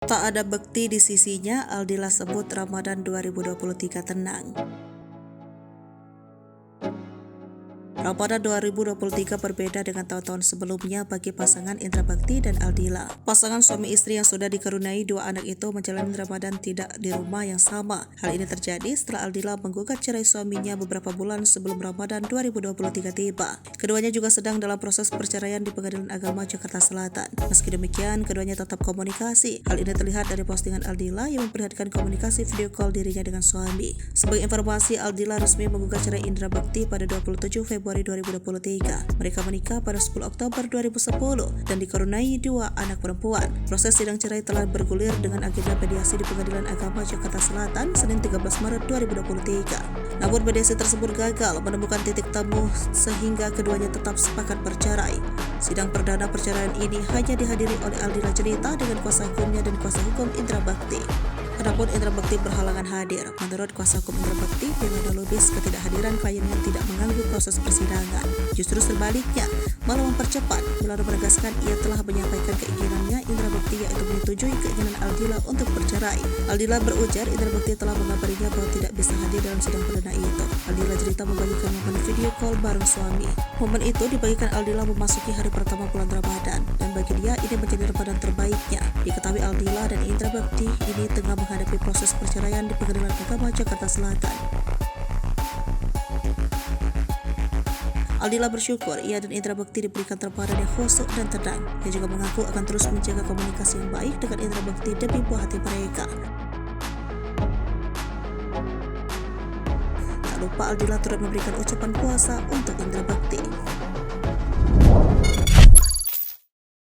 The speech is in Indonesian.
Tak ada bekti di sisinya, Aldila sebut Ramadan 2023 tenang. Ramadan 2023 berbeda dengan tahun-tahun sebelumnya bagi pasangan Indra Bekti dan Aldila. Pasangan suami istri yang sudah dikaruniai 2 anak itu menjalani Ramadan tidak di rumah yang sama. Hal ini terjadi setelah Aldila menggugat cerai suaminya beberapa bulan sebelum Ramadan 2023 tiba. Keduanya juga sedang dalam proses perceraian di Pengadilan Agama Jakarta Selatan. Meski demikian, keduanya tetap komunikasi. Hal ini terlihat dari postingan Aldila yang memperlihatkan komunikasi video call dirinya dengan suami. Sebagai informasi, Aldila resmi menggugat cerai Indra Bekti pada 27 Februari 2023. Mereka menikah pada 10 Oktober 2010 dan dikaruniai 2 anak perempuan. Proses sidang cerai telah bergulir dengan agenda mediasi di Pengadilan Agama Jakarta Selatan Senin 13 Maret 2023. Namun mediasi tersebut gagal menemukan titik temu sehingga keduanya tetap sepakat bercerai. Sidang perdana perceraian ini hanya dihadiri oleh Aldila Cerita dengan kuasa hukumnya dan kuasa hukum Indra Bekti. Adapun Indra Bekti berhalangan hadir. Menurut kuasa hukum Indra Bekti, dengan logis ketidakhadiran kliennya tidak mengganggu proses persidangan. Justru sebaliknya, malah mempercepat. Lalu menegaskan ia telah menyampaikan keinginannya Indra Bekti yaitu menyetujui keinginan Aldila untuk bercerai. Aldila berujar Indra Bekti telah mengabarinya bahwa tidak bisa hadir dalam sidang perdana itu. Aldila cerita membagikan momen video call bareng suami. Momen itu dibagikan Aldila memasuki hari pertama bulan Ramadan dan bagi dia ini menjadi Ramadan terbaiknya. Diketahui Aldila dan Indra Bekti ini tengah menghadapi proses perceraian di Pengadilan Agama Jakarta Selatan. Aldila bersyukur ia dan Indra Bekti diberikan temparan yang khusyuk dan tenang. Ia juga mengaku akan terus menjaga komunikasi yang baik dengan Indra Bekti demi buah hati mereka. Tak lupa Aldila turut memberikan ucapan puasa untuk Indra Bekti.